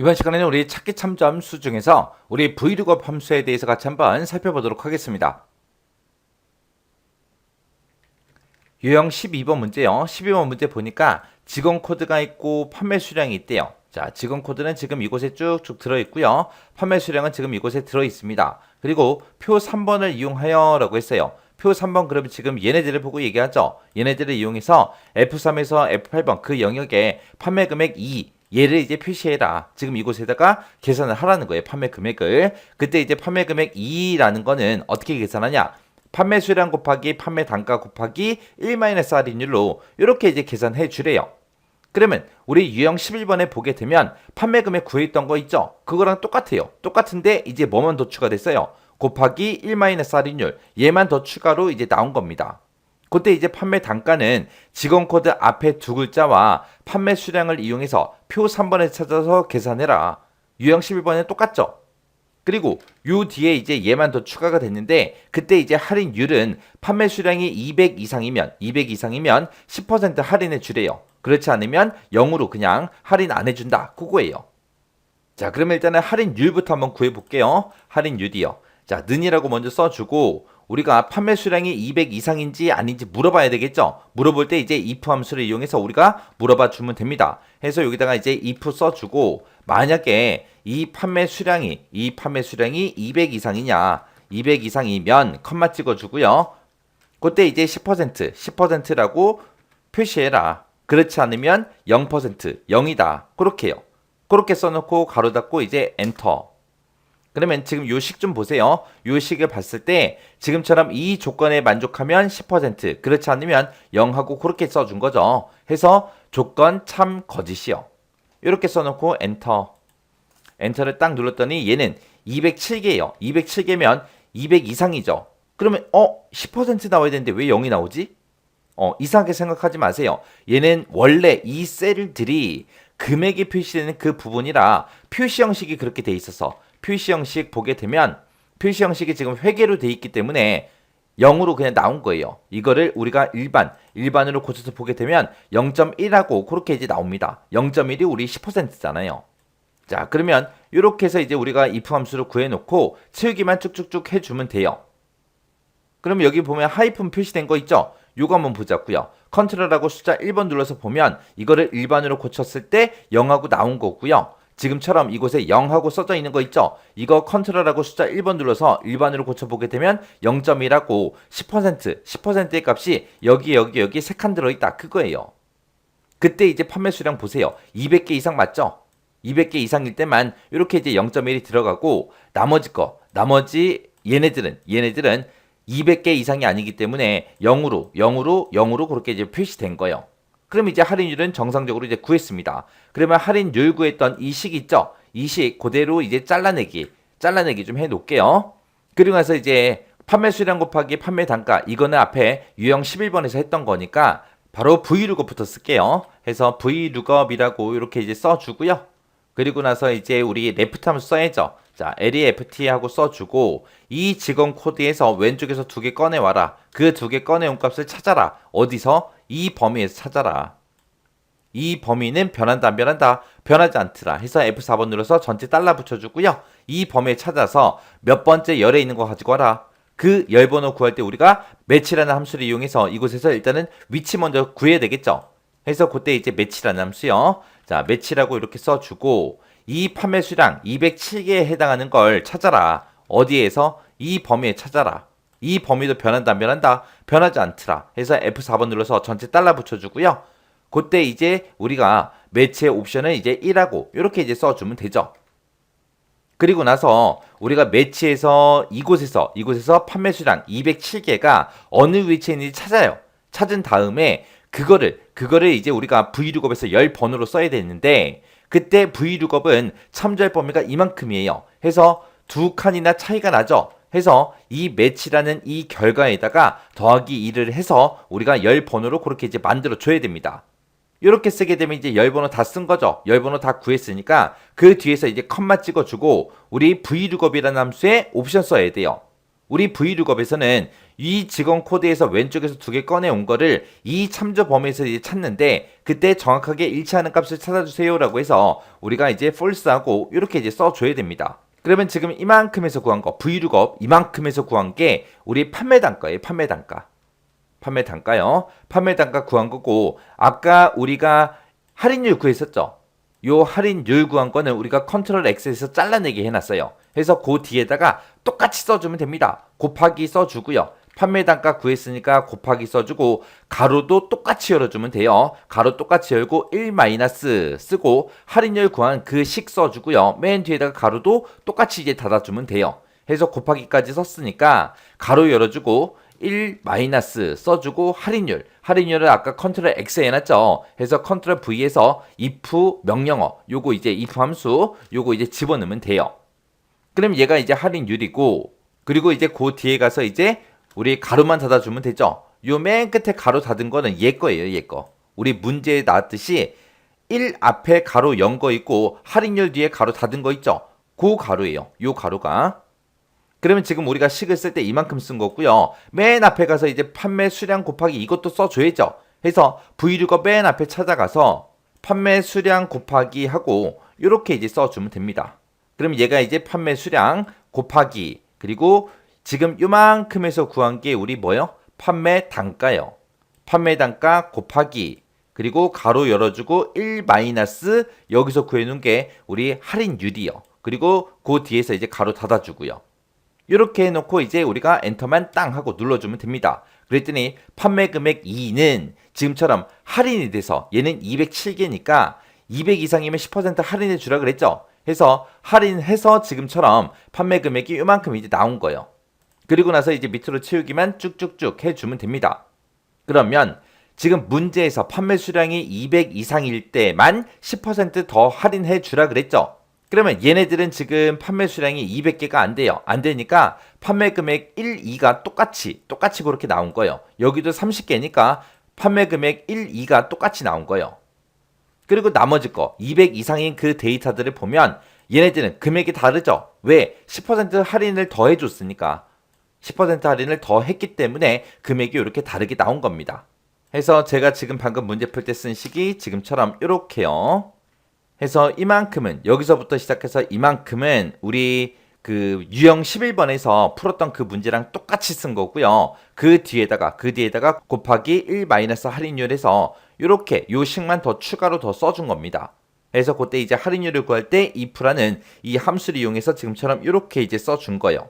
이번 시간에는 우리 찾기 참조 함수 중에서 우리 vlookup 함수에 대해서 같이 한번 살펴보도록 하겠습니다. 유형 12번 문제요. 12번 문제 보니까 직원 코드가 있고 판매 수량이 있대요. 자, 직원 코드는 지금 이곳에 쭉쭉 들어있고요. 판매 수량은 지금 이곳에 들어있습니다. 그리고 표 3번을 이용하여 라고 했어요. 표 3번 그러면 지금 얘네들을 보고 얘기하죠. 얘네들을 이용해서 F3에서 F8번 그 영역에 판매 금액 2 얘를 이제 표시해라. 지금 이곳에다가 계산을 하라는 거예요. 판매 금액을. 그때 이제 판매 금액 2라는 거는 어떻게 계산하냐? 판매 수량 곱하기 판매 단가 곱하기 1-할인율로 이렇게 이제 계산해 주래요. 그러면 우리 유형 11번에 보게 되면 판매 금액 구해있던 거 있죠? 그거랑 똑같아요. 똑같은데 이제 뭐만 더 추가됐어요? 곱하기 1-할인율 얘만 더 추가로 이제 나온 겁니다. 그때 이제 판매 단가는 직원 코드 앞에 두 글자와 판매 수량을 이용해서 표 3번에 찾아서 계산해라. 유형 11번에 똑같죠? 그리고 요 뒤에 이제 얘만 더 추가가 됐는데 그때 이제 할인율은 판매 수량이 200 이상이면 10% 할인해 주래요. 그렇지 않으면 0으로 그냥 할인 안 해준다. 그거예요. 자, 그러면 일단은 할인율부터 한번 구해 볼게요. 할인율이요. 자, 는이라고 먼저 써주고 우리가 판매 수량이 200 이상인지 아닌지 물어봐야 되겠죠. 물어볼 때 이제 if 함수를 이용해서 우리가 물어봐 주면 됩니다. 해서 여기다가 이제 if 써주고 만약에 이 판매 수량이 200 이상이냐 200 이상이면 컴마 찍어주고요. 그때 이제 10%라고 표시해라. 그렇지 않으면 0% 0이다. 그렇게 해요. 그렇게 써놓고 가로 닫고 이제 엔터. 그러면 지금 요 식 좀 보세요. 요 식을 봤을 때 지금처럼 이 조건에 만족하면 10% 그렇지 않으면 0하고 그렇게 써준 거죠. 해서 조건 참 거짓이요. 이렇게 써놓고 엔터. 엔터를 딱 눌렀더니 얘는 207개예요. 207개면 200 이상이죠. 그러면 10% 나와야 되는데 왜 0이 나오지? 이상하게 생각하지 마세요. 얘는 원래 이 셀들이 금액이 표시되는 그 부분이라 표시 형식이 그렇게 돼 있어서 표시 형식 보게 되면 표시 형식이 지금 회계로 돼 있기 때문에 0으로 그냥 나온 거예요. 이거를 우리가 일반으로 고쳐서 보게 되면 0.1하고 그렇게 이제 나옵니다. 0.1이 우리 10%잖아요. 자, 그러면 이렇게 해서 이제 우리가 if 함수를 구해놓고 채우기만 쭉쭉쭉 해주면 돼요. 그럼 여기 보면 하이픈 표시된 거 있죠? 요거 한번 보자고요. 컨트롤하고 숫자 1번 눌러서 보면 이거를 일반으로 고쳤을 때 0하고 나온 거고요. 지금처럼 이곳에 0하고 써져 있는 거 있죠? 이거 컨트롤하고 숫자 1번 눌러서 일반으로 고쳐보게 되면 0.1하고 10%의 값이 여기 3칸 들어있다. 그거예요. 그때 이제 판매 수량 보세요. 200개 이상 맞죠? 200개 이상일 때만 이렇게 이제 0.1이 들어가고 나머지 얘네들은 200개 이상이 아니기 때문에 0으로 그렇게 이제 표시된 거예요. 그럼 이제 할인율은 정상적으로 이제 구했습니다. 그러면 할인율 구했던 이 식 있죠? 이 식 그대로 이제 잘라내기 좀 해놓을게요. 그리고 나서 이제 판매 수량 곱하기 판매 단가 이거는 앞에 유형 11번에서 했던 거니까 바로 vlookup부터 쓸게요. 해서 vlookup이라고 이렇게 이제 써주고요. 그리고 나서 이제 우리 left 함수 써야죠. 자, left 하고 써주고 이 직원 코드에서 왼쪽에서 두 개 꺼내와라. 그 두 개 꺼내온 값을 찾아라. 어디서? 이 범위에서 찾아라. 이 범위는 변한다 안 변한다? 변하지 않더라. 해서 F4번 눌러서 전체 달러 붙여주고요. 이 범위에 찾아서 몇 번째 열에 있는 거 가지고 와라. 그 열 번호 구할 때 우리가 매치라는 함수를 이용해서 이곳에서 일단은 위치 먼저 구해야 되겠죠. 해서 그때 이제 매치라는 함수요. 자, 매치라고 이렇게 써주고 이 판매 수량 207개에 해당하는 걸 찾아라. 어디에서? 이 범위에 찾아라. 이 범위도 변한다 안 변한다? 변하지 않더라. 해서 F4번 눌러서 전체 달러 붙여주고요. 그때 이제 우리가 매치의 옵션을 이제 1하고 이렇게 이제 써주면 되죠. 그리고 나서 우리가 매치에서 이곳에서 판매 수량 207개가 어느 위치에 있는지 찾아요. 찾은 다음에 그거를 이제 우리가 vlookup에서 열 번호로 써야 되는데 그때 vlookup은 참조할 범위가 이만큼이에요. 해서 두 칸이나 차이가 나죠. 해서 이 매치라는 이 결과에다가 더하기 2를 해서 우리가 열 번호로 그렇게 이제 만들어 줘야 됩니다. 이렇게 쓰게 되면 이제 열 번호 다 쓴 거죠. 열 번호 다 구했으니까 그 뒤에서 이제 컴마 찍어주고 우리 vlookup이라는 함수에 옵션 써야 돼요. 우리 V룩업에서는 이 직원 코드에서 왼쪽에서 두 개 꺼내온 거를 이 참조 범위에서 이제 찾는데 그때 정확하게 일치하는 값을 찾아주세요라고 해서 우리가 이제 false하고 이렇게 이제 써줘야 됩니다. 그러면 지금 이만큼에서 구한 거 V룩업 이만큼에서 구한 게 우리 판매 단가예요. 판매 단가. 판매 단가요. 판매 단가 구한 거고 아까 우리가 할인율 구했었죠. 요 할인율 구한 거는 우리가 컨트롤 X에서 잘라내기 해놨어요. 그래서 그 뒤에다가 똑같이 써주면 됩니다. 곱하기 써주고요. 판매 단가 구했으니까 곱하기 써주고 가로도 똑같이 열어주면 돼요. 가로 똑같이 열고 1 마이너스 쓰고 할인율 구한 그 식 써주고요. 맨 뒤에다가 가로도 똑같이 이제 닫아주면 돼요. 해서 곱하기까지 썼으니까 가로 열어주고 1 마이너스 써주고 할인율을 아까 컨트롤 X 해놨죠. 해서 컨트롤 V에서 if 명령어 요거 이제 if 함수 요거 이제 집어넣으면 돼요. 그럼 얘가 이제 할인율이고 그리고 이제 그 뒤에 가서 이제 우리 가로만 닫아주면 되죠. 요 맨 끝에 가로 닫은 거는 얘 거예요. 얘 거. 우리 문제에 나왔듯이 1 앞에 가로 연 거 있고 할인율 뒤에 가로 닫은 거 있죠. 그 가로예요. 요 가로가. 그러면 지금 우리가 식을 쓸 때 이만큼 쓴 거고요. 맨 앞에 가서 이제 판매 수량 곱하기 이것도 써줘야죠. 해서 V룩업 맨 앞에 찾아가서 판매 수량 곱하기 하고 이렇게 이제 써주면 됩니다. 그럼 얘가 이제 판매 수량 곱하기 그리고 지금 요만큼에서 구한 게 우리 뭐요? 판매 단가요. 판매 단가 곱하기 그리고 가로 열어주고 1 마이너스 여기서 구해놓은 게 우리 할인율이요. 그리고 그 뒤에서 이제 가로 닫아주고요. 이렇게 해놓고 이제 우리가 엔터만 땅 하고 눌러주면 됩니다. 그랬더니 판매 금액 2는 지금처럼 할인이 돼서 얘는 207개니까 200 이상이면 10% 할인해 주라 그랬죠. 해서 할인해서 지금처럼 판매 금액이 이만큼 이제 나온 거예요. 그리고 나서 이제 밑으로 채우기만 쭉쭉쭉 해주면 됩니다. 그러면 지금 문제에서 판매 수량이 200 이상일 때만 10% 더 할인해 주라 그랬죠. 그러면 얘네들은 지금 판매 수량이 200개가 안 돼요. 안 되니까 판매 금액 1, 2가 똑같이 그렇게 나온 거예요. 여기도 30개니까 판매 금액 1, 2가 똑같이 나온 거예요. 그리고 나머지 거 200 이상인 그 데이터들을 보면 얘네들은 금액이 다르죠. 왜? 10% 할인을 더 해줬으니까 10% 할인을 더 했기 때문에 금액이 이렇게 다르게 나온 겁니다. 해서 제가 지금 방금 문제 풀 때 쓴 식이 지금처럼 이렇게요. 해서 이만큼은 여기서부터 시작해서 이만큼은 우리 그 유형 11번에서 풀었던 그 문제랑 똑같이 쓴 거고요. 그 뒤에다가 곱하기 1 마이너스 할인율에서 이렇게 요 식만 더 추가로 더 써준 겁니다. 그래서 그때 이제 할인율을 구할 때 if라는 이 함수를 이용해서 지금처럼 이렇게 이제 써준 거예요.